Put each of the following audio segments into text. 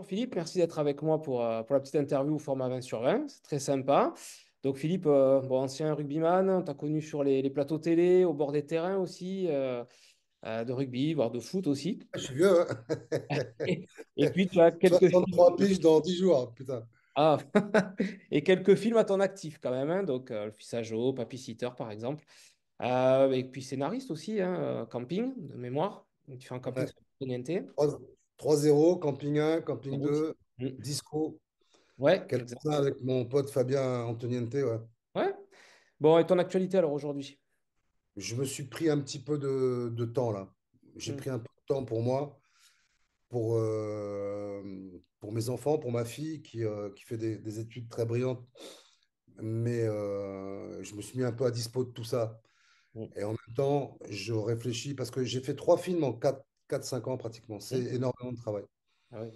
bonjour Philippe, merci d'être avec moi pour la petite interview au format 20/20, c'est très sympa. Donc Philippe, bon, ancien rugbyman, on t'a connu sur les plateaux télé, au bord des terrains aussi, de rugby, voire de foot aussi. Je suis vieux, hein. Et puis tu as quelques films, 63 piges dans 10 jours, putain. ah, et quelques films à ton actif quand même, hein. Donc Le Fils à Joe, Papy Sitter par exemple. Et puis scénariste aussi, hein, camping de mémoire. Donc, tu fais un camping Ouais. sur Toniente. 3-0, camping 1, camping Aussi. 2, Mm. disco. Ouais, Quelques-uns exact. avec mon pote Fabien Antoniente, ouais. Ouais. Bon, et ton actualité alors aujourd'hui? Je me suis pris un petit peu de temps là. J'ai Hmm. pris un peu de temps pour moi, pour mes enfants, pour ma fille qui fait des études très brillantes. Mais je me suis mis un peu à dispo de tout ça. Hmm. Et en même temps, je réfléchis parce que j'ai fait 3 films en 4-5 ans pratiquement. C'est Hmm. énormément de travail. Ah oui.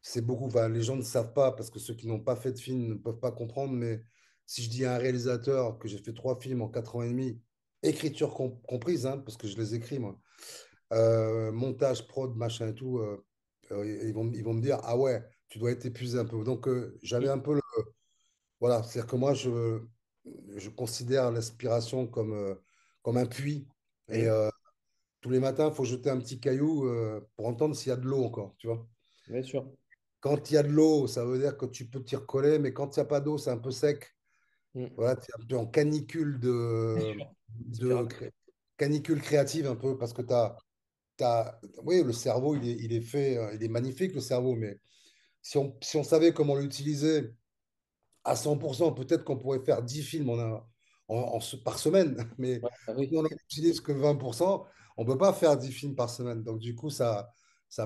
C'est beaucoup. Enfin, les gens ne savent pas parce que ceux qui n'ont pas fait de film ne peuvent pas comprendre. Mais si je dis à un réalisateur que j'ai fait 3 films en 4 ans et demi, écriture comprise, hein, parce que je les écris moi, montage, prod, machin et tout, ils vont me dire, ah ouais, tu dois être épuisé un peu. Donc j'avais Hmm. un peu le. Voilà, c'est-à-dire que moi, je considère l'aspiration comme un puits. Et Hmm. tous les matins, il faut jeter un petit caillou pour entendre s'il y a de l'eau encore, tu vois. Bien sûr. Quand il y a de l'eau, ça veut dire que tu peux t'y recoller, mais quand il n'y a pas d'eau, c'est un peu sec. Hmm. Voilà, tu es un peu en canicule Bien sûr. de Inspiration. cré- canicule créative un peu, parce que oui, le cerveau, il est fait, il est magnifique, le cerveau, mais si on savait comment l'utiliser à 100%, peut-être qu'on pourrait faire 10 films par semaine, mais Ouais, ah on oui. n'en utilise que 20%, on ne peut pas faire 10 films par semaine. Donc, du coup, ça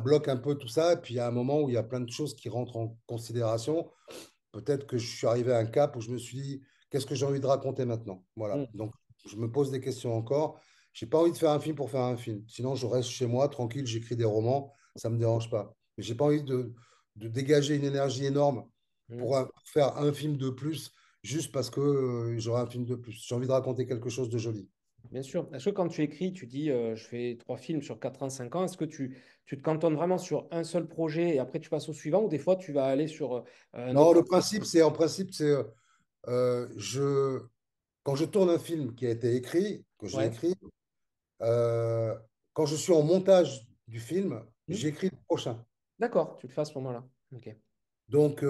bloque un peu tout ça. Et puis, il y a un moment où il y a plein de choses qui rentrent en considération. Peut-être que je suis arrivé à un cap où je me suis dit, qu'est-ce que j'ai envie de raconter maintenant? Voilà. Hmm. Donc, je me pose des questions encore. Je n'ai pas envie de faire un film pour faire un film. Sinon, je reste chez moi, tranquille, j'écris des romans, ça ne me dérange pas. Mais je n'ai pas envie de dégager une énergie énorme Hmm. pour faire un film de plus, juste parce que j'aurai un film de plus. J'ai envie de raconter quelque chose de joli. Bien sûr. Est-ce que quand tu écris, tu dis je fais 3 films sur 4 ans, 5 ans, est-ce que tu te cantonnes vraiment sur un seul projet et après tu passes au suivant ou des fois tu vas aller sur un Non, autre? en principe, quand je tourne un film qui a été écrit, que j'ai Ouais. écrit, euh, quand je suis en montage du film, Hmm. j'écris le prochain. D'accord, tu le fais à ce moment-là. Ok. Donc,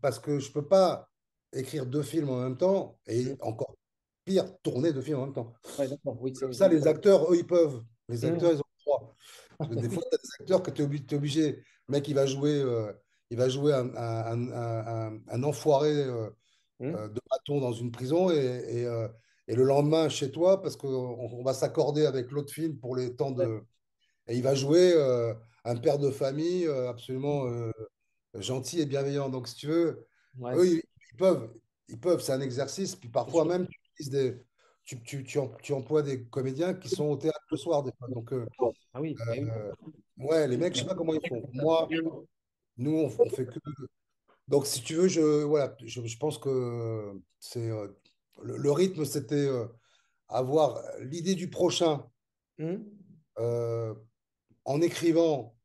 parce que je peux pas écrire 2 films en même temps et Hmm. encore pire, tourner 2 films en même temps. Ouais, d'accord, oui, ça Comme oui. ça, les acteurs, eux, ils peuvent. Les acteurs, Hmm. ils ont le droit. Parce que des fois, tu as des acteurs que tu es obligé. Le mec, il va jouer un enfoiré Hmm. de bâton dans une prison et le lendemain chez toi, parce qu'on va s'accorder avec l'autre film pour les temps Ouais. de. Et il va jouer un père de famille absolument gentil et bienveillant. Donc, si tu veux, Ouais, eux, ils peuvent, c'est un exercice. Puis bien parfois sûr. même, tu emploies des comédiens qui sont au théâtre le soir, des fois. Donc, Ah oui, eh oui. ouais, les mecs, je sais pas comment ils font. Moi, nous, on fait que. Donc, si tu veux, voilà, je pense que le rythme, c'était avoir l'idée du prochain Hmm. euh, en écrivant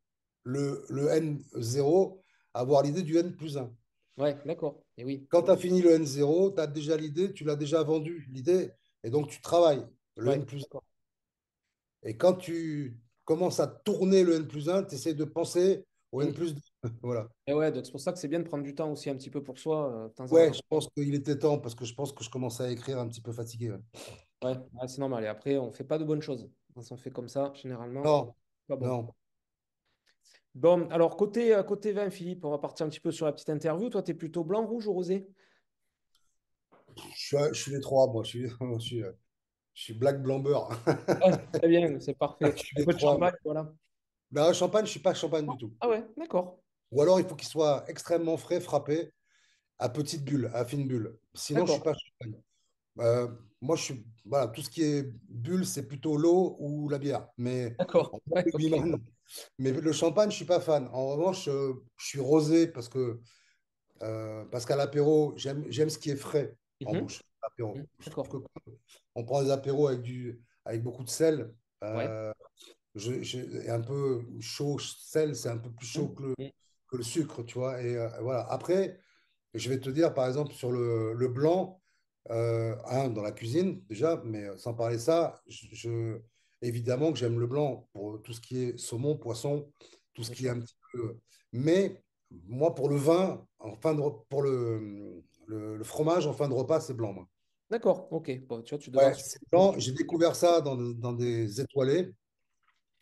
le N0, avoir l'idée du N+1. Ouais, d'accord. Et oui. Quand tu as fini le N0, tu as déjà l'idée, tu l'as déjà vendu, l'idée, et donc tu travailles le Ouais, N+1. d'accord. Et quand tu commences à tourner le N+1, tu essaies de penser au Hmm. N+2. Voilà. Et ouais, donc c'est pour ça que c'est bien de prendre du temps aussi un petit peu pour soi de temps en Ouais, temps. je pense qu'il était temps parce que je pense que je commençais à écrire un petit peu fatigué. Ouais. Ouais, ouais, c'est normal. Et après, on fait pas de bonnes choses. Quand on fait comme ça, généralement, Non, pas bon. non. Bon, alors côté vin, Philippe, on va partir un petit peu sur la petite interview. Toi, tu es plutôt blanc, rouge ou rosé? Je suis les trois, moi. Je suis black blamber. Ouais, très bien, c'est Je parfait. suis Un les peu de trois. champagne, voilà. Ben, champagne, je ne suis pas champagne du tout. Ah ouais, d'accord. Ou alors, il faut qu'il soit extrêmement frais, frappé, à petite bulle, à fine bulle. Sinon, je ne suis D'accord. pas champagne. Moi, voilà, tout ce qui est bulle, c'est plutôt l'eau ou la bière. Mais D'accord. en tant que Ouais, ok. rugbyman, mais le champagne, je ne suis pas fan. En revanche, je suis rosé parce qu'à l'apéro, j'aime ce qui est frais en Mhm. bouche. Apéro. Mhm. Je D'accord. trouve que quand on prend des apéros avec beaucoup de sel, Ouais. et un peu chaud, sel, c'est un peu plus chaud Mhm. que que le sucre, tu vois. Et voilà. Après, je vais te dire, par exemple, sur le blanc, dans la cuisine, déjà, mais sans parler de ça, évidemment que j'aime le blanc pour tout ce qui est saumon, poisson, tout ce bien qui est sûr. un petit peu. Mais moi, pour le vin, pour le fromage en fin de repas, c'est blanc, moi. D'accord, ok. Bon, tu vois, tu Ouais, devances. c'est blanc. J'ai découvert ça dans des étoilés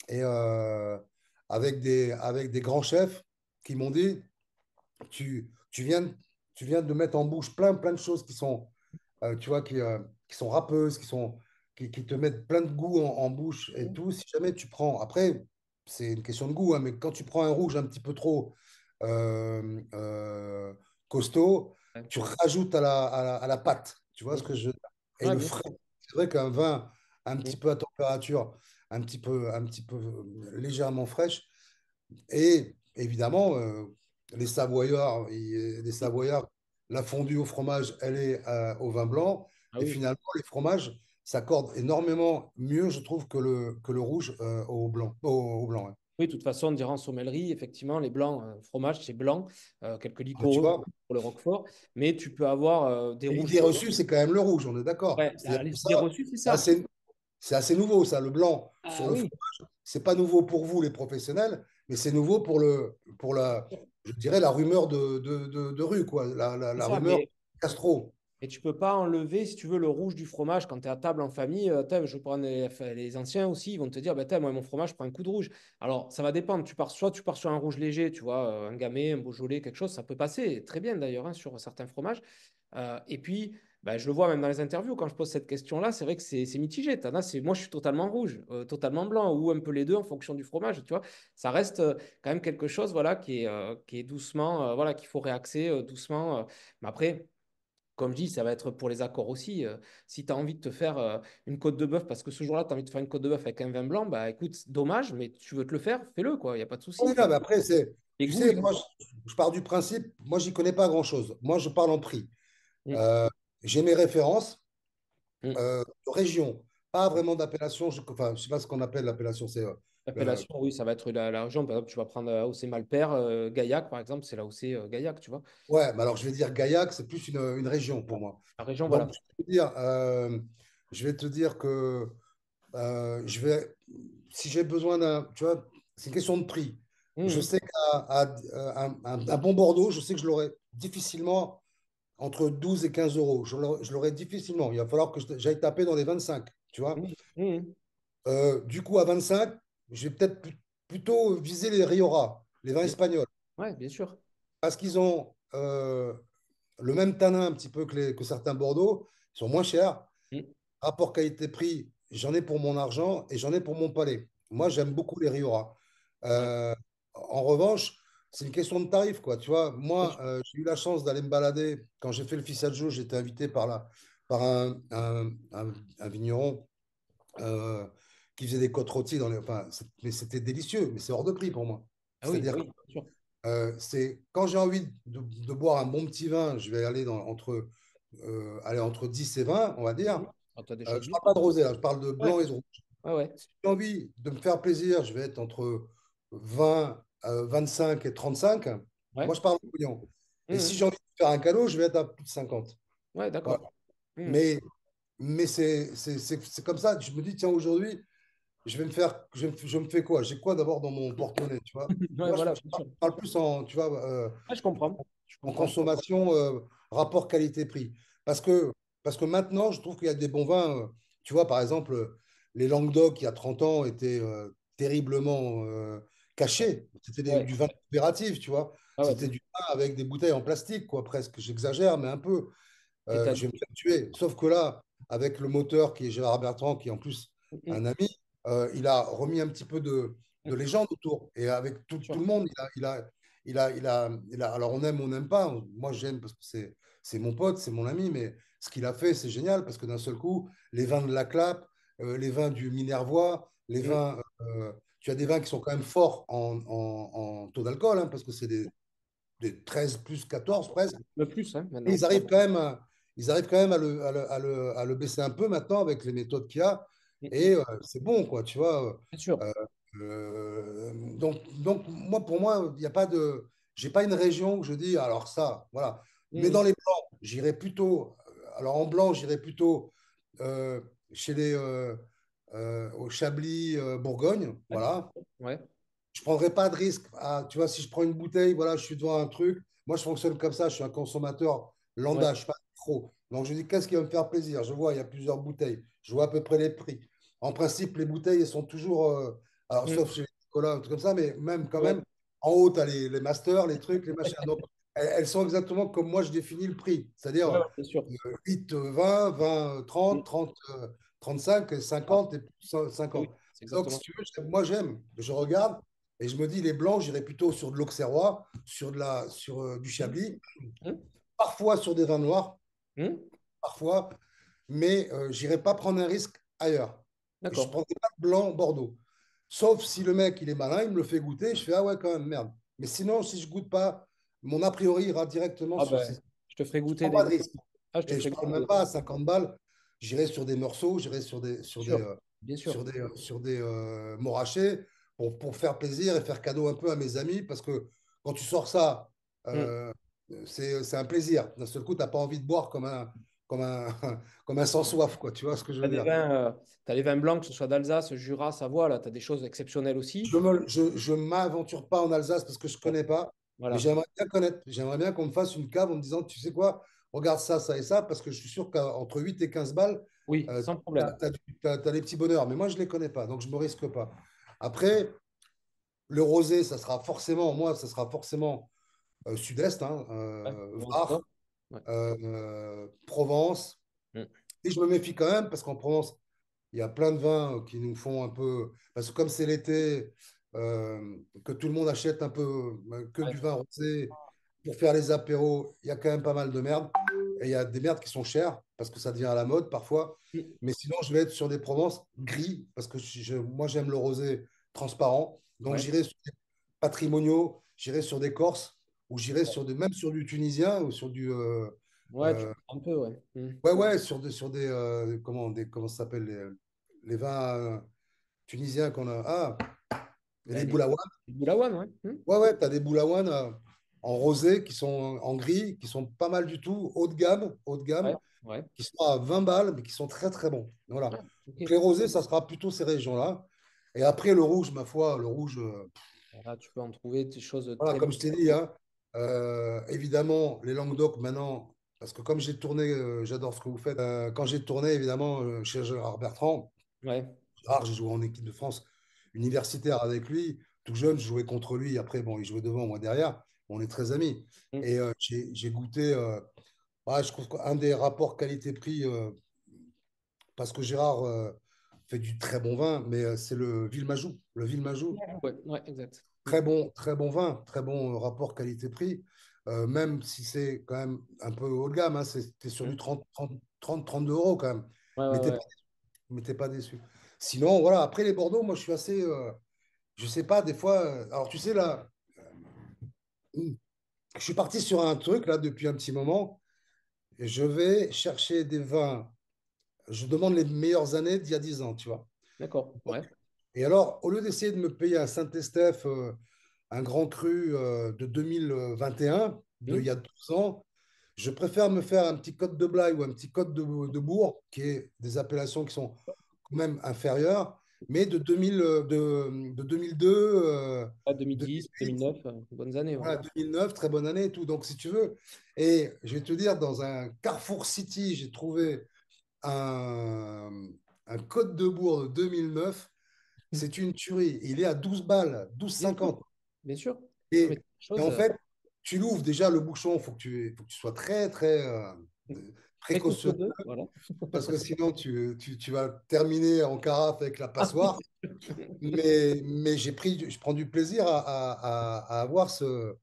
et avec des grands chefs qui m'ont dit, tu viens, tu viens de mettre en bouche plein de choses qui sont, tu vois, qui sont râpeuses, qui te mettent plein de goût en bouche et tout. Si jamais tu prends, après, c'est une question de goût, hein, mais quand tu prends un rouge un petit peu trop costaud, Ouais, tu rajoutes à la pâte. Tu vois ce que mhm. je veux dire? Et Ouais, le bien frais, sûr. c'est vrai qu'un vin un Mhm. petit peu à température, un petit peu légèrement fraîche, et évidemment, les Savoyards, la fondue au fromage, elle est au vin blanc. Ah Et oui. finalement, les fromages s'accordent énormément mieux, je trouve, que le rouge au blanc. Ouais. Oui, de toute façon, on dirait en sommellerie, effectivement, les blancs, fromage, c'est blanc, quelques Ah, tu liquoreux vois, pour le roquefort, mais tu peux avoir des rouges l'idée violets. reçue, c'est quand même le rouge, on est d'accord. Ouais, C'est-à-dire les que idées ça, reçues, c'est c'est ça. assez nouveau, ça, le blanc sur Ah le oui, fromage. C'est pas nouveau pour vous, les professionnels, mais c'est nouveau je dirais, la rumeur de rue, quoi, la, c'est la ça, rumeur mais Castro. et tu peux pas enlever, si tu veux, le rouge du fromage quand tu es à table en famille. Je prends les anciens aussi, ils vont te dire, bah, moi, mon fromage, je prends un coup de rouge. Alors, ça va dépendre. Soit tu pars sur un rouge léger, tu vois, un gamay, un beaujolais, quelque chose, ça peut passer très bien d'ailleurs hein, sur certains fromages. Et puis, bah, je le vois même dans les interviews, quand je pose cette question-là, c'est vrai que c'est mitigé. Moi, je suis totalement rouge, totalement blanc, ou un peu les deux en fonction du fromage, tu vois. Ça reste quand même quelque chose voilà, qui est doucement, voilà, qu'il faut réaxer doucement. Mais après. Comme je dis, ça va être pour les accords aussi. Si tu as envie de te faire une côte de bœuf, parce que ce jour-là, tu as envie de faire une côte de bœuf avec un vin blanc, bah écoute, dommage, mais tu veux te le faire, fais-le, quoi. Il n'y a pas de souci. Oui, non, Enfin, mais après, les tu goûts, sais, ils... moi, je pars du principe, moi, j'y connais pas grand-chose. Moi, je parle en prix. Mm, Euh, j'ai mes références mm. de région, pas vraiment d'appellation. Enfin, je sais pas ce qu'on appelle l'appellation. Le- L'appellation, oui, ça va être la région. Par exemple, tu vas prendre AOC Malpère, Gaillac, par exemple, c'est l'AOC Gaillac, tu vois. ouais, mais alors je vais dire Gaillac, c'est plus une région pour moi. La région, Donc, voilà. je vais te dire que si j'ai besoin tu vois, c'est une question de prix. Je Mm, sais qu'un bon Bordeaux, je sais que je l'aurai difficilement entre 12 et 15 euros. Je l'aurai difficilement. Il va falloir que j'aille taper dans les 25, tu vois. mm, mm. Du coup, à 25, je vais peut-être plutôt viser les Rioja, les vins Bien- espagnols, Ouais, bien sûr. parce qu'ils ont le même tanin un petit peu que certains Bordeaux, ils sont moins chers. Mm, Rapport qualité-prix, j'en ai pour mon argent et j'en ai pour mon palais. Moi, j'aime beaucoup les Rioja. ouais, En revanche, c'est une question de tarif, quoi. Tu vois, bien moi, sûr. j'ai eu la chance d'aller me balader. Quand j'ai fait le Fissaggio, j'ai été invité par un vigneron euh, qui faisait des côtes rôties enfin, mais c'était délicieux, mais c'est hors de prix pour moi. Ah oui, bah C'est-à-dire que oui, bien sûr. c'est quand j'ai envie de boire un bon petit vin, je vais aller entre 10 et 20, on va dire. Mm. Ah, tu as des choses Je bien. parle pas de rosé, là, je parle de Ouais, blanc et bien de sûr. rouge. Ouais, ouais. Si j'ai envie de me faire plaisir, je vais être entre 20, 25 et 35. Ouais. Moi, je parle en pognon. Et si Mm. j'ai envie de faire un cadeau, je vais être à plus de 50. Ouais, Voilà. d'accord. Mm. Mais c'est comme ça. Je me dis, tiens, aujourd'hui, je me fais quoi? J'ai quoi d'abord dans mon porte-monnaie, tu vois? Ouais, Moi, je voilà, bien sûr. parle plus tu vois, Ah, je comprends. Je en comprends. consommation, rapport qualité-prix. Parce que, parce que maintenant, je trouve qu'il y a des bons vins. Tu vois, par exemple, les Languedoc, il y a 30 ans, étaient terriblement cachés. C'était Ouais. du vin coopératif, tu vois. Ah ouais, C'était du vin avec des bouteilles en plastique, quoi, presque. J'exagère, mais un peu. et t'as Je vais me faire tuer. Sauf que là, avec le moteur qui est Gérard Bertrand, qui est en plus Mm, un ami, il a remis un petit peu mm, de légende autour. Et avec bien tout sûr. le monde, alors on aime ou on n'aime pas. Moi, j'aime parce que c'est mon pote, c'est mon ami, mais ce qu'il a fait, c'est génial parce que d'un seul coup, les vins de la Clap, les vins du Minervois, Mm, tu as des vins qui sont quand même forts en taux d'alcool, hein, parce que c'est des 13 plus 14 presque. le plus, hein, Et maintenant. ils arrivent quand même à le baisser un peu maintenant avec les méthodes qu'il y a. Et c'est bon, quoi, tu vois. Bien sûr. Donc, pour moi, il n'y a pas de. j'ai pas une région où je dis, alors ça, voilà. Mais Mhm. dans les blancs, j'irai plutôt, alors en blanc, j'irai plutôt euh, chez au Chablis, Bourgogne, Ouais. voilà. Ouais. Je ne prendrai pas de risque. Tu vois, si je prends une bouteille, voilà, je suis devant un truc. Moi, je fonctionne comme ça. Je suis un consommateur Ouais. lambda, je ne suis pas trop. Donc, je dis, qu'est-ce qui va me faire plaisir? Je vois, il y a plusieurs bouteilles. Je vois à peu près les prix. En principe, les bouteilles, elles sont toujours, alors, Mhm. sauf chez les Nicolas, un truc comme ça, mais même quand Ouais. même, en haut, tu as les masters, les trucs, les machins. Donc, elles sont exactement comme moi, je définis le prix. Ouais, ouais, C'est-à-dire c'est sûr. 8, 20, 20, Mhm. 30, 30, 35, Ah, 50 et plus oui, 50. c'est Donc, exactement si ça. tu veux, moi, j'aime. Je regarde. Et je me dis, les blancs, j'irais plutôt sur de l'Auxerrois, sur du Mhm. Chablis, Mhm. parfois sur des vins noirs, Mhm. parfois, mais j'irais pas prendre un risque ailleurs. Et je ne D'accord. prendrais pas de blanc Bordeaux. Sauf si le mec, il est malin, il me le fait goûter, je fais, ah ouais, quand même, merde. Mais sinon, si je goûte pas, mon a priori ira directement Ah sur ben, ces. je te ferai Je goûter prends pas des. de risque. Ah, je te Et je ferai parle goûter même des. pas à 50 balles, j'irai sur des morceaux, j'irai Bien sûr. Bien sûr. sur des morachés pour faire plaisir et faire cadeau un peu à mes amis parce que quand tu sors ça, Mhm. euh, c'est un plaisir. D'un seul coup, tu n'as pas envie de boire comme un, comme un sans soif, quoi. Tu vois ce que je Tu as veux des dire? vins, t'as les vins blancs, que ce soit d'Alsace, Jura, Savoie, là, tu as des choses exceptionnelles aussi. Je m'aventure pas en Alsace parce que je Ouais. connais pas, mais Voilà. j'aimerais bien connaître. J'aimerais bien qu'on me fasse une cave en me disant, tu sais quoi, regarde ça, ça et ça, parce que je suis sûr qu'entre 8 et 15 balles, Oui, tu sans as, problème. des petits bonheurs. Mais moi, je ne les connais pas, donc je ne me risque pas. Après, le rosé, ça sera forcément, moi, ça sera forcément sud-est, hein, Ouais, bon, c'est bon. Var, Ouais. Provence. Mhm. Et je me méfie quand même, parce qu'en Provence, il y a plein de vins qui nous font un peu. Parce que comme c'est l'été, que tout le monde achète un peu que Ouais. du vin rosé pour faire les apéros, il y a quand même pas mal de merde. Et il y a des merdes qui sont chères, parce que ça devient à la mode parfois. Mhm. Mais sinon, je vais être sur des Provences gris, parce que moi, j'aime le rosé transparent. Donc, Ouais. j'irai sur des patrimoniaux, j'irai sur des Corses, ou j'irai même sur du Tunisien, ou sur du. Ouais, tu Euh, un peu, ouais. Mhm. ouais, ouais, sur comment ça s'appelle, les vins tunisiens qu'on a. Ah, et les Ben, boulaouas. des boulawan, ouais. Mhm. Ouais, ouais, tu as des boulaouanes en rosé qui sont en gris, qui sont pas mal du tout, haut de Ouais. gamme, Ouais. qui sont à 20 balles, mais qui sont très très bons. Voilà. Ouais, ok. Donc les rosés, ça sera plutôt ces régions-là. Et après, le rouge, ma foi, le rouge, Là, tu peux en trouver des choses voilà, très comme bonnes. je t'ai dit, hein, évidemment, les Languedoc maintenant, parce que comme j'ai tourné, j'adore ce que vous faites. Quand j'ai tourné, évidemment, chez Gérard Bertrand, Ouais. Gérard, j'ai joué en équipe de France universitaire avec lui. Tout jeune, je jouais contre lui. Après, bon, il jouait devant, moi derrière. On est très amis. Mhm. Et j'ai goûté, ouais, je trouve qu'un des rapports qualité-prix, parce que Gérard fait du très bon vin, mais c'est le Villemajou. Le Villemajou, Ouais, ouais, exact. Mhm. très bon vin, très bon rapport qualité-prix. Même si c'est quand même un peu haut de gamme, hein, t'es sur du Mhm. 32 euros quand même. Ouais, Mais ouais, ouais. t'es pas déçu. Sinon, voilà, après les Bordeaux, moi je suis assez. Je sais pas, des fois. Alors tu sais, là, je suis parti sur un truc, là, depuis un petit moment. Et je vais chercher des vins. Je demande les meilleures années d'il y a 10 ans, tu vois. D'accord. Ouais. Et alors, au lieu d'essayer de me payer un Saint-Estèphe, un grand cru de 2021, il y Mhm. a 12 ans, je préfère me faire un petit Côte de Blaye ou un petit Côte de Bourg, qui est des appellations qui sont quand même inférieures, mais de 2000, de 2002, Ouais, 2010, 2008, 2009, bonnes années, ouais. voilà, 2009, très bonne année et tout. Donc, si tu veux, et je vais te dire, dans un Carrefour City, j'ai trouvé un, un Côte de Bourg de 2009. C'est une tuerie. Il est à 12 balles, Bien sûr, 12,50. bien sûr. Ah, mais Et, c'est quelque et chose en fait, tu l'ouvres déjà le bouchon, faut que tu sois très, très très précautionneux coûteux, voilà. parce que sinon tu vas terminer en carafe avec la Ah oui, passoire. Mais je prends du plaisir à avoir ce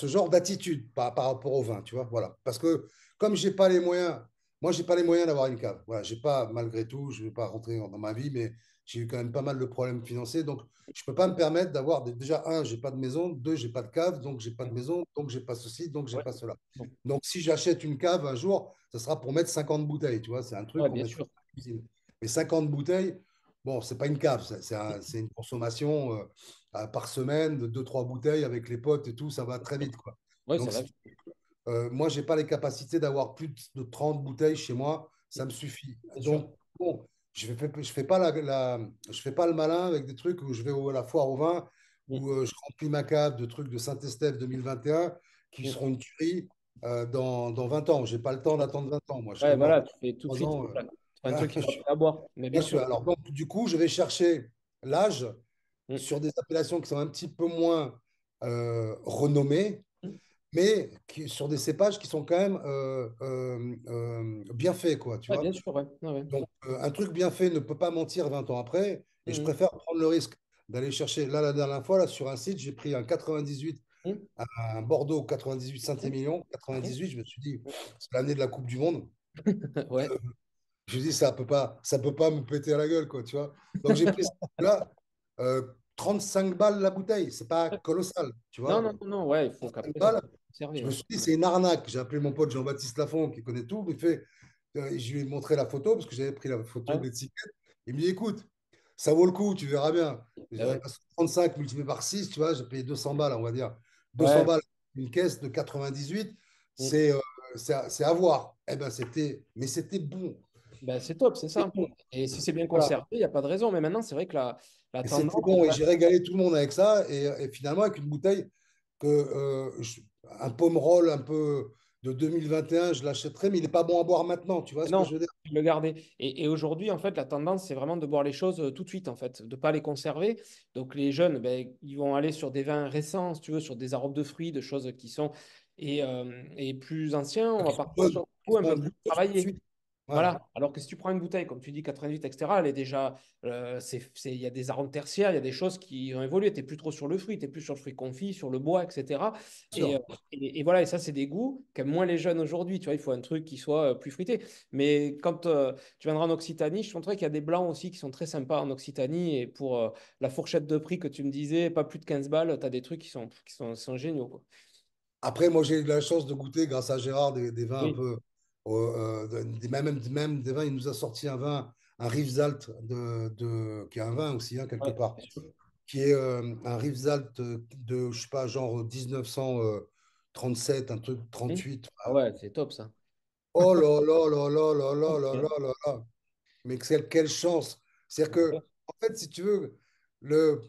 genre d'attitude par rapport au vin, tu vois, voilà. Parce que comme j'ai pas les moyens, moi, j'ai pas les moyens d'avoir une cave. Voilà, j'ai pas, malgré tout, je ne vais pas rentrer dans ma vie, mais j'ai eu quand même pas mal de problèmes financiers. Donc, je peux pas me permettre d'avoir, déjà, un, j'ai pas de maison, deux, j'ai pas de cave, donc j'ai pas de ouais, maison, donc j'ai pas ceci, donc j'ai ouais. pas cela. Bon. Donc, si j'achète une cave un jour, ça sera pour mettre 50 bouteilles, tu vois, c'est un truc Ouais, qu'on bien met dans sûr. la cuisine. Mais 50 bouteilles, bon, c'est pas une cave, c'est une consommation par semaine de deux trois bouteilles avec les potes et tout, ça va très vite, quoi. Oui, ça Donc, va. moi, j'ai pas les capacités d'avoir plus de 30 bouteilles chez moi, ça me suffit. Bien sûr. Donc, bon, je fais pas je fais pas le malin avec des trucs où je vais à la foire au vin, Mm, où je remplis ma cave de trucs de Saint-Estèphe 2021 qui mm. seront une tuerie dans 20 ans. J'ai pas le temps d'attendre 20 ans. Moi, je Ouais, serai voilà, mort. tu fais tout de 3 suite. ans. Voilà. Tu fais un truc qui va Je- plus à boire. Mais bien bien sûr. sûr. Alors, donc, du coup, je vais chercher l'âge Mm, sur des appellations qui sont un petit peu moins renommées, mm. mais sur des cépages qui sont quand même bien faits, quoi, tu Ouais, bien vois. sûr, ouais. Ouais, ouais. Donc, un truc bien fait ne peut pas mentir 20 ans après, et je Mm, préfère prendre le risque d'aller chercher. Là, la dernière fois, là, sur un site, j'ai pris un 98, mm, un Bordeaux 98 mm. Saint-Émilion. Ok. 98, je me suis dit, c'est l'année de la Coupe du Monde. Ouais. Je me dis, ça peut pas me péter à la gueule, quoi, tu vois. Donc, j'ai pris là, 35 balles la bouteille, c'est pas colossal, tu Non, vois. non, non, non, ouais, il faut 5 qu'après ça balles. soit conservé. Je me Ouais. suis dit, c'est une arnaque. J'ai appelé mon pote Jean-Baptiste Lafont, qui connaît tout. Je lui ai montré la photo, parce que j'avais pris la photo Ouais. de l'étiquette. Il me dit, écoute, ça vaut le coup, tu verras bien. Eh ouais. Parce que 35 multiplié par 6, tu vois, j'ai payé 200 balles, on va dire. 200 Ouais. balles, une caisse de 98, Mm. c'est à voir. Eh ben, mais c'était bon. Ben, c'est top, c'est C'était ça. bon. Et si c'est bien Voilà. conservé, il n'y a pas de raison. Mais maintenant, c'est vrai que la Et c'était tendance, bon. Et j'ai régalé tout le monde avec ça. Et finalement, avec une bouteille un Pomerol un peu de 2021, je l'achèterais, mais il n'est pas bon à boire maintenant. Tu vois ce que non, je veux dire? tu le garder. Et aujourd'hui, en fait, la tendance, c'est vraiment de boire les choses tout de suite, en fait, de ne pas les conserver. Donc, les jeunes, ben, ils vont aller sur des vins récents, si tu veux, sur des arômes de fruits, de choses qui sont. Et plus anciens, on va Qui sont partir bonnes, sur qui tout un sont peu un plus goût neuf tout de travaillé. suite. Ouais, Voilà. Alors que si tu prends une bouteille, comme tu dis, 88, etc., elle est déjà. Il y a des arômes tertiaires, il y a des choses qui ont évolué. Tu n'es plus trop sur le fruit, tu es plus sur le fruit confit, sur le bois, etc. bien Et, euh, sûr. et voilà, et ça, c'est des goûts qu'aiment moins les jeunes aujourd'hui. Tu vois, il faut un truc qui soit plus fruité. Mais quand tu viendras en Occitanie, je te montrerai qu'il y a des blancs aussi qui sont très sympas en Occitanie. Et pour la fourchette de prix que tu me disais, pas plus de 15 balles, tu as des trucs qui sont géniaux, quoi. Après, moi, j'ai eu la chance de goûter, grâce à Gérard, des vins un Oui. peu. Même des vins, il nous a sorti un vin, un Rivesaltes, qui est un vin aussi, hein, quelque Ouais, part, bien sûr. qui est un Rivesaltes de, je sais pas, genre 1937, un truc Hmm. 38. Ah ouais, c'est top ça. Oh là là là là là là là là Ok. là là. Mais quelle chance. C'est-à-dire que, en fait, si tu veux, le,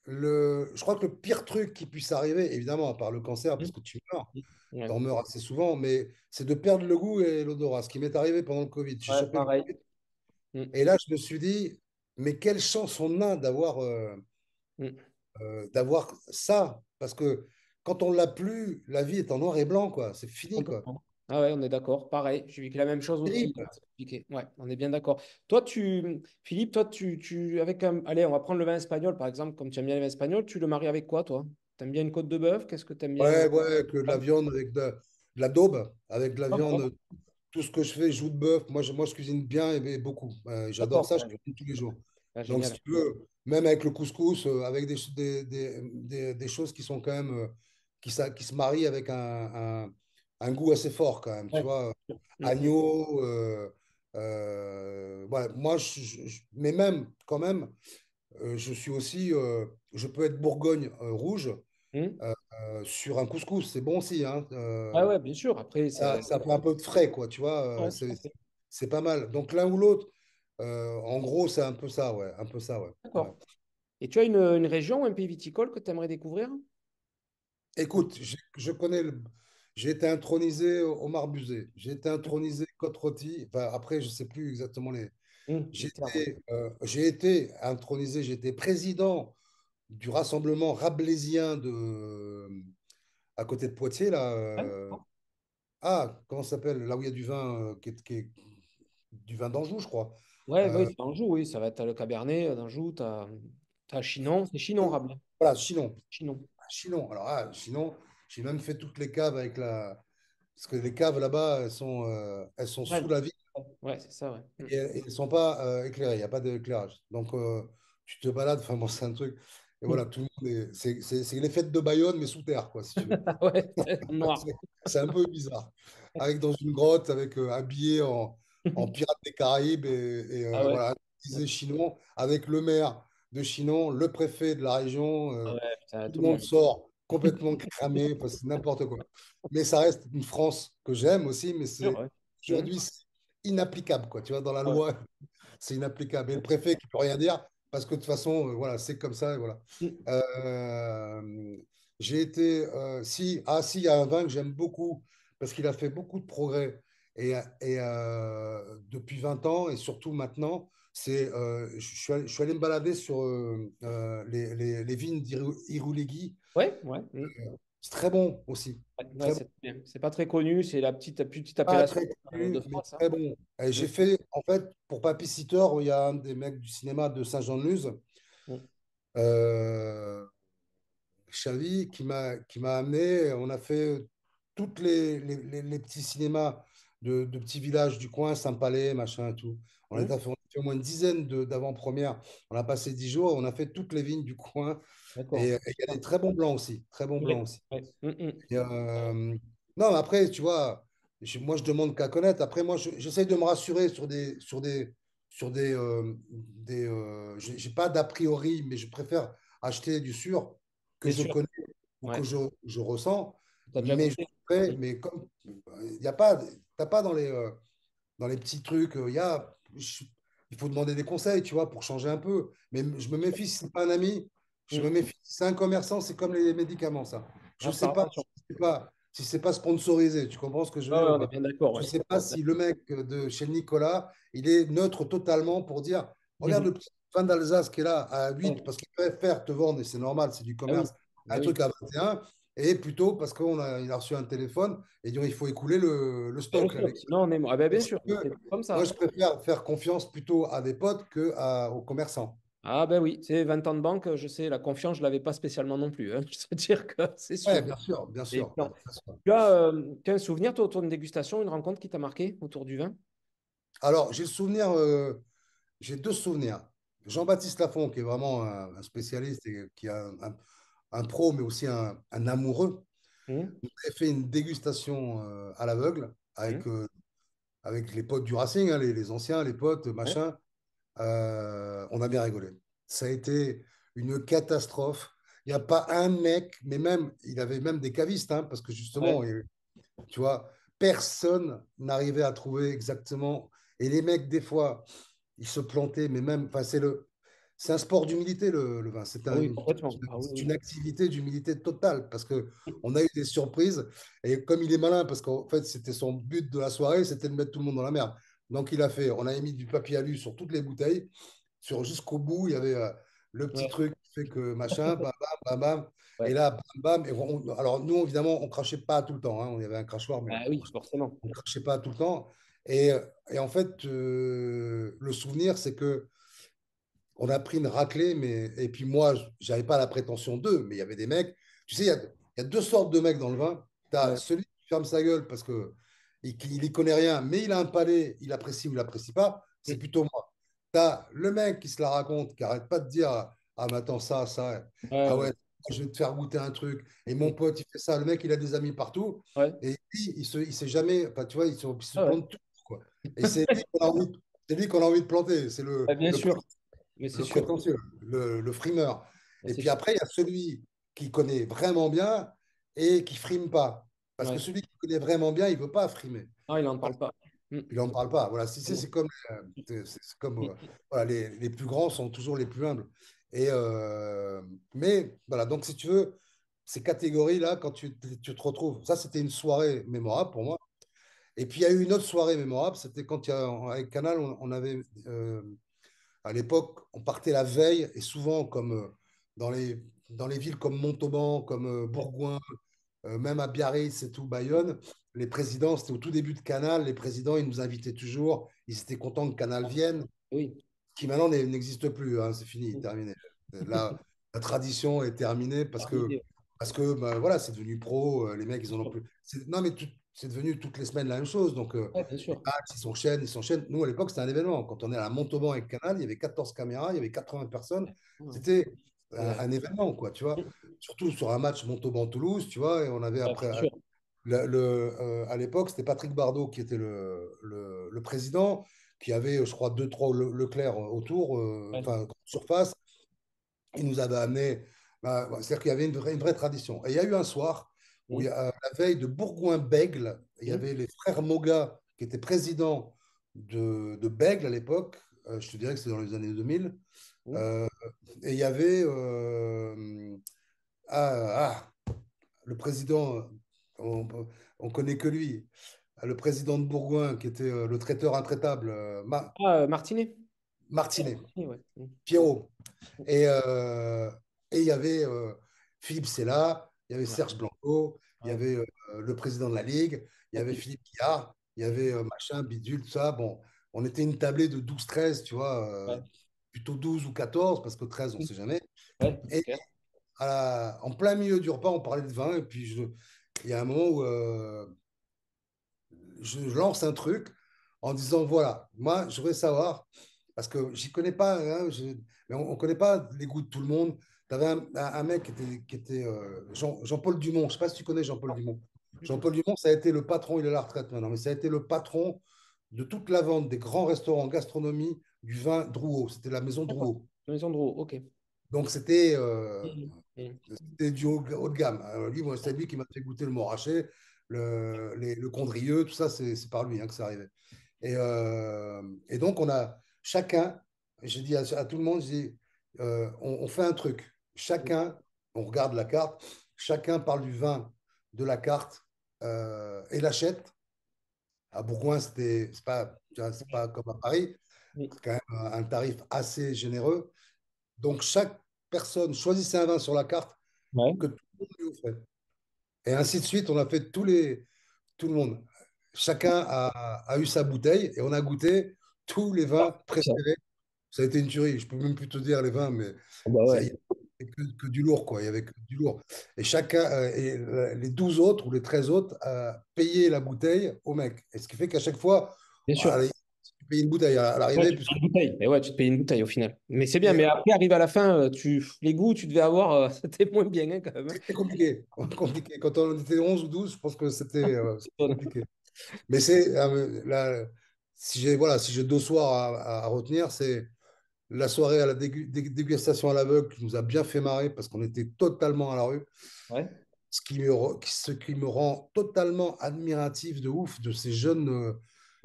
je crois que le pire truc qui puisse arriver, évidemment, à part le cancer, Hmm. parce que tu meurs, Ouais. t'en meurs assez souvent, mais c'est de perdre le goût et l'odorat. Ce qui m'est arrivé pendant le Covid. J'ai Ouais, chopé le pareil. Covid. Hmm. Et là, je me suis dit, mais quelle chance on a Hmm. d'avoir ça. Parce que quand on l'a plus, la vie est en noir et blanc, quoi. C'est fini, quoi. Complètement. Ah ouais, on est d'accord. Pareil, j'ai vécu la même chose aussi. Terrible. C'est compliqué. Ouais, on est bien d'accord. Toi, Philippe, toi, avec allez, on va prendre le vin espagnol, par exemple, comme tu aimes bien le vin espagnol, tu le maries avec quoi, toi? T'aimes bien une côte de bœuf? Qu'est-ce que t'aimes bien? Ouais, ouais, que de la viande avec de la daube, avec de la D'accord. viande. Tout ce que je fais, joue de bœuf. Moi, je cuisine bien et beaucoup. J'adore D'accord. ça, je Ouais. cuisine tous les jours. Ah, Donc, si génial. tu veux, même avec le couscous, avec des choses qui sont quand même, qui se marient avec un goût assez fort quand même, tu Ouais. vois. Mm. Agneau, ouais, moi, mais même, quand même, je suis aussi, je peux être Bourgogne rouge Mm. sur un couscous, c'est bon aussi, hein. Ouais, ouais, bien sûr. Après, Ça fait un peu de frais, quoi, tu vois. ouais, tout à fait. C'est pas mal. Donc l'un ou l'autre, en gros, c'est un peu ça, ouais. Un peu ça, ouais. Ouais. D'accord. Et tu as une région ou un pays viticole que tu aimerais découvrir? Écoute, je connais j'ai été intronisé au Marbuzet, j'ai été intronisé Côte-Rôtie. Enfin, après, je sais plus exactement les. Les termes, ouais. J'ai été intronisé, j'ai été président du rassemblement rabelaisien à côté de Poitiers, là. Ouais, d'accord. Comment ça s'appelle? Là où il y a du vin, du vin d'Anjou, je crois. Ouais, ouais, Euh, c'est Anjou, oui, ça va être le Cabernet d'Anjou, t'as Chinon, c'est Chinon Rabelais. voilà, Chinon. Chinon. Chinon. Alors, Chinon, j'ai même fait toutes les caves avec la. Parce que les caves là-bas, elles sont Ouais, sous la ville ouais, c'est ça, ouais. et elles ne sont pas éclairées. Il n'y a pas d'éclairage. Donc, tu te balades. Enfin, bon, c'est un truc. Et Mm. voilà, tout le monde est. C'est les fêtes de Bayonne, mais sous terre, quoi, si tu veux. Ouais, noir. C'est un peu bizarre. Avec dans une grotte, avec habillé en pirate des Caraïbes. Et Ah ouais. voilà. disait Chinon, avec le maire de Chinon, le préfet de la région. Ah ouais, putain, Tout tout le le monde monde. sort complètement cramé, parce que c'est n'importe quoi. Mais ça reste une France que j'aime aussi, mais Sûr, c'est ouais. Mhm. aujourd'hui c'est inapplicable, quoi. Tu vois, dans la Ouais. loi, c'est inapplicable. Et le préfet qui peut rien dire, parce que de toute façon, voilà, c'est comme ça, et voilà. Mhm. Euh, j'ai été, si, il y a un vin que j'aime beaucoup, parce qu'il a fait beaucoup de progrès, et depuis 20 ans, et surtout maintenant, je suis allé me balader sur les vignes d'Irouléguy. Ouais, ouais. Mhm. C'est très bon aussi. Ouais, ouais, Très bon. c'est bien. C'est pas très connu, c'est la plus petite Pas appellation très de connu, mais France, hein. très bon. Et j'ai Mhm. fait, en fait, pour Papy Sitter, il y a un des mecs du cinéma de Saint-Jean-de-Luz, Mhm. euh, Xavi, qui m'a amené. On a fait toutes les petits cinémas de petits villages du coin, Saint-Palais, machin et tout. Mhm. On a fait au moins une dizaine d'avant-premières. On a passé 10 jours, on a fait toutes les vignes du coin. Et D'accord. il y a Super. des très bons blancs aussi. Très bons blancs Ouais, aussi. ouais. Mhm. Et, non, mais après, tu vois, moi, je demande qu'à connaître. Après, moi, j'essaie de me rassurer j'ai pas d'a priori, mais je préfère acheter du sûr que Bien je sûr. connais ou Ouais. que je ressens. Tu as déjà goûté. Mais comme il y a pas, t'as pas dans les petits trucs, il faut demander des conseils, tu vois, pour changer un peu. Mais je me méfie si c'est pas un ami, je me Mhm. méfie si c'est un commerçant, c'est comme les médicaments, ça. Je Ah, faut faire sais pas attention. si c'est pas sponsorisé, tu comprends ce que je veux Ah dire ouais, ou on est pas? bien d'accord, Je ouais. sais pas si le mec de chez Nicolas, il est neutre totalement pour dire, regarde Mhm. le petit vin d'Alsace qui est là à 8 Ouais. parce qu'il préfère te vendre, et c'est normal, c'est du Ah oui, commerce, ah un oui. truc à 21, et plutôt parce il a reçu un téléphone et il faut écouler le Bien stock, là, sûr, sinon on est mort. Ah ben, bien parce sûr, que c'est comme moi, ça. je préfère faire confiance plutôt à des potes aux commerçants. Ah ben oui, c'est 20 ans de banque, je sais, la confiance, je ne l'avais pas spécialement non plus, hein. Je veux dire que c'est Ouais, sûr. bien sûr, bien Et sûr. non. Bien sûr. Tu as un souvenir, toi, autour d'une dégustation, une rencontre qui t'a marqué autour du vin? Alors, j'ai deux souvenirs. Jean-Baptiste Lafont, qui est vraiment un spécialiste et qui est un pro, mais aussi un amoureux, Hum, nous avait fait une dégustation à l'aveugle hum, avec les potes du Racing, hein, les anciens, les potes, ouais, machin. On a bien rigolé. Ça a été une catastrophe. Il n'y a pas un mec, mais même, il avait même des cavistes, hein, parce que justement, ouais, tu vois, personne n'arrivait à trouver exactement. Et les mecs, des fois, ils se plantaient, mais même, enfin, c'est un sport d'humilité, le vin. ah oui, complètement. Ah oui, C'est une oui. activité d'humilité totale parce que on a eu des surprises. Et comme il est malin, parce qu'en fait, c'était son but de la soirée, c'était de mettre tout le monde dans la merde. Donc, on a mis du papier alu sur toutes les bouteilles. Jusqu'au bout, il y avait le petit Ouais, truc qui fait que machin, bam, bam, bam, bam. Et ouais. là, bam, bam. Alors, nous, évidemment, on crachait pas tout le temps, hein. On y avait un crachoir, mais Ah oui, forcément. on crachait pas tout le temps. Et en fait, le souvenir, c'est que on a pris une raclée, et puis moi, j'avais pas la prétention d'eux, mais il y avait des mecs. Tu sais, il y a deux sortes de mecs dans le vin. Tu as Ouais. celui qui ferme sa gueule parce que il y connaît rien, mais il a un palais, il apprécie ou il apprécie pas. C'est Hum, plutôt moi. Tu as le mec qui se la raconte, qui arrête pas de dire ah, mais attends, ça, ouais, ah ouais. ouais, je vais te faire goûter un truc. Et mon Hum, pote, il fait ça. Le mec, il a des amis partout. ouais. Et lui, il sait jamais, enfin, tu vois, il se Ah ouais. plante tout, quoi. Et c'est lui qu'on a envie de planter. C'est Ah, bien sûr, mais c'est le sûr. prétentieux, le frimeur. Ah, Et c'est puis sûr. après, il y a celui qui connaît vraiment bien et qui frime pas. Parce que Ouais. celui qui connaît vraiment bien, il veut pas frimer. Non, il n'en Voilà. parle pas. Hum, Il n'en parle pas. Voilà, hum, c'est comme, c'est comme hum, voilà, les plus grands sont toujours les plus humbles. Et, mais voilà, donc si tu veux, ces catégories-là, quand tu te retrouves, ça c'était une soirée mémorable pour moi. Et puis il y a eu une autre soirée mémorable, c'était quand avec Canal, on avait à l'époque, on partait la veille et souvent, comme dans les villes comme Montauban, comme Bourgoin, même à Biarritz et tout, Bayonne, les présidents, c'était au tout début de Canal, les présidents, ils nous invitaient toujours, ils étaient contents que Canal vienne, oui. qui maintenant n'existe plus, hein, c'est fini, Hum. terminé. Là, la tradition est terminée Terminé. parce que bah, voilà, c'est devenu pro, les mecs, ils Bien en ont sûr. plus. Non, mais c'est devenu toutes les semaines la même chose. Donc, Ouais, bien les sûr. matchs, ils s'enchaînent. Nous, à l'époque, c'était un événement. Quand on est à Montauban avec Canal, il y avait 14 caméras, il y avait 80 personnes. Ouais. C'était Et, un événement, quoi, tu vois. hum, Surtout sur un match Montauban-Toulouse, tu vois, et on avait ouais, après, bien sûr. à l'époque, c'était Patrick Bardot qui était le président, qui avait, je crois, deux, trois Leclerc autour, Ouais. enfin, surface. Il nous avait amené, c'est-à-dire qu'il y avait une vraie tradition. Et il y a eu un soir où, Mmh. la veille de Bourgoin-Bègles, il y Mmh. avait les frères Moga, qui étaient présidents de Bègles à l'époque. Je te dirais que c'est dans les années 2000. Mmh. Euh, et il y avait le président, on, on connaît que lui, le président de Bourgoin, qui était le traiteur intraitable, Ah, Martinet. Martinet, Oui, ouais. Mmh. Pierrot. Et, et il y avait Philippe Sella, il y avait Ouais. Serge Blanco, il y Ouais. avait le président de la Ligue, il y avait OK. Philippe Guillard, il y avait machin, bidule, tout ça. Bon, on était une tablée de 12-13, tu vois, Ouais. plutôt 12 ou 14, parce que 13, on ne Mmh. sait jamais. Ouais, c'est Et clair. en plein milieu du repas, on parlait de vin, et puis il y a un moment où je lance un truc en disant, voilà, moi, je voudrais savoir, parce que j'y connais pas, hein, mais on ne connaît pas les goûts de tout le monde. Tu avais un mec qui était Jean-Paul Dumont. Je ne sais pas si tu connais Jean-Paul Dumont. Du tout. Jean-Paul Dumont, ça a été le patron, il est à la retraite maintenant, mais ça a été le patron de toute la vente des grands restaurants gastronomie du vin Drouot. C'était la maison D'accord. Drouot. Maison de Rouen, OK. Donc c'était Mmh. Mmh. c'était du haut de gamme. Alors, lui, moi, c'est lui qui m'a fait goûter le Montrachet, le Condrieu, tout ça, c'est par lui, hein, que ça arrivait. Et donc, on a chacun, j'ai dit à tout le monde, j'ai dit, on fait un truc. Chacun, on regarde la carte, chacun parle du vin de la carte et l'achète. À Bourgoin, c'est pas, tu vois, c'est pas comme à Paris, Mmh. c'est quand même un tarif assez généreux. Donc, chaque personne choisissait un vin sur la carte Ouais. que tout le monde lui offrait. Et ainsi de suite, on a fait tout le monde. Chacun a eu sa bouteille et on a goûté tous les vins Ça. préférés. Ça a été une tuerie. Je peux même plus te dire les vins, mais Ah bah il ouais. y avait que du lourd, quoi. Il y avait que du lourd. Et chacun, les 12 autres ou les 13 autres, payaient la bouteille au mec. Et ce qui fait qu'à chaque fois, Bien sûr. allez, tu payes une bouteille à Ouais, l'arrivée, tu te puisque payes une bouteille. Et ouais, tu te payes une bouteille au final. Mais c'est bien. et, Mais après, arrive à la fin, les goûts, tu devais avoir, c'était moins bien hein, quand même. Hein. c'était compliqué. Compliqué. Quand on était 11 ou 12, je pense que c'était compliqué. Mais c'est si j'ai voilà, si j'ai deux soirs à retenir, c'est la soirée à la dégustation à l'aveugle qui nous a bien fait marrer parce qu'on était totalement à la rue. Ouais. Ce qui me rend totalement admiratif de ouf de ces jeunes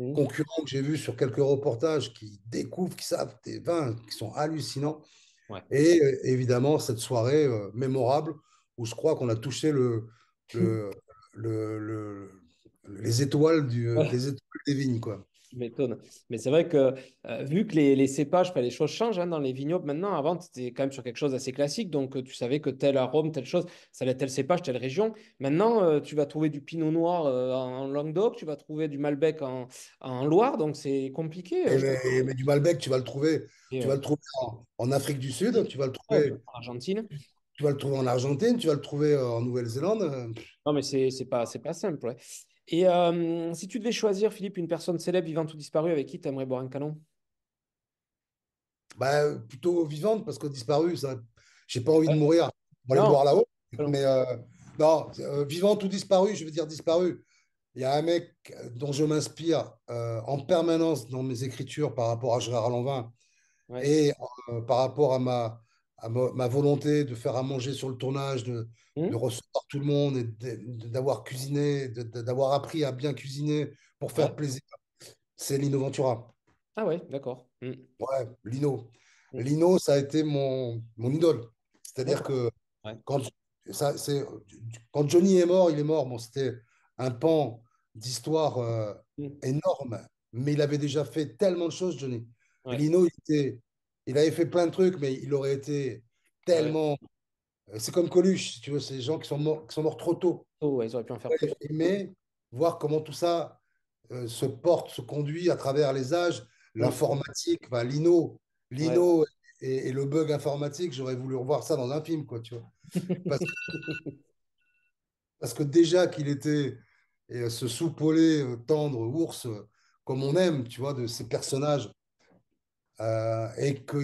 Mmh. concurrents que j'ai vus sur quelques reportages qui découvrent, qui savent des vins qui sont hallucinants. Ouais. Et évidemment, cette soirée mémorable où je crois qu'on a touché le, les étoiles Ouais. les étoiles des vignes, quoi. Tu m'étonnes. Mais c'est vrai que vu que les cépages, enfin, les choses changent hein, dans les vignobles maintenant, avant, tu étais quand même sur quelque chose d'assez classique. Donc, tu savais que tel arôme, telle chose, ça allait être tel cépage, telle région. Maintenant, tu vas trouver du pinot noir en Languedoc, tu vas trouver du Malbec en Loire. Donc, c'est compliqué. Je trouve. Mais du Malbec, Et, tu vas le trouver en Afrique du Sud, ouais, en Argentine. tu vas le trouver en Argentine, tu vas le trouver en Nouvelle-Zélande. Non, mais c'est pas simple. Ouais. Et si tu devais choisir, Philippe, une personne célèbre, vivante ou disparue, avec qui tu aimerais boire un canon? Bah, plutôt vivante parce que disparu, ça, j'ai pas envie de Ouais. mourir. On va aller le Non, voir là-haut. non Mais plus. non, vivante ou disparu, je veux dire disparu. Il y a un mec dont je m'inspire en permanence dans mes écritures par rapport à Gérard Lanvin Ouais. et par rapport ma volonté de faire à manger sur le tournage, de Hmm. recevoir tout le monde et d'avoir cuisiné, d'avoir appris à bien cuisiner pour Ouais. faire plaisir. C'est Lino Ventura. Ah ouais, d'accord. Hmm. Ouais, Lino. Hmm. Lino, ça a été mon idole. C'est-à-dire D'accord. que Ouais. quand, quand Johnny est mort, il est mort. Bon, c'était un pan d'histoire Hmm. énorme, mais il avait déjà fait tellement de choses, Johnny. Et Ouais. Lino, il avait fait plein de trucs, mais il aurait été Ouais. tellement. C'est comme Coluche, si tu veux, c'est des gens qui sont morts trop tôt. Oh, ouais, ils auraient pu en faire plus. Aimer voir comment tout ça se porte, se conduit à travers les âges, Hmm. l'informatique, enfin, Lino, Ouais. Lino et le bug informatique, j'aurais voulu revoir ça dans un film, quoi, tu vois. Parce, parce que déjà qu'il était ce soupolé, tendre ours, comme on aime, tu vois, de ces personnages, et que,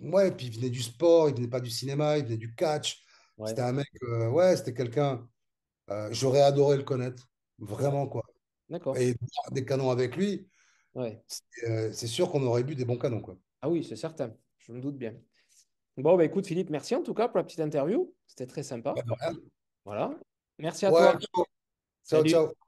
ouais, puis il venait du sport, il venait pas du cinéma, il venait du catch. Ouais. C'était un mec, ouais, c'était quelqu'un, j'aurais adoré le connaître, Ouais. vraiment, quoi. D'accord. Et boire des canons avec lui. Ouais. C'est sûr qu'on aurait bu des bons canons, quoi. Ah oui, c'est certain. Je me doute bien. Bon, bah, écoute, Philippe, merci en tout cas pour la petite interview. C'était très Pas sympa. de rien. Voilà. Merci à Ouais, toi. ciao, ciao, Salut. ciao.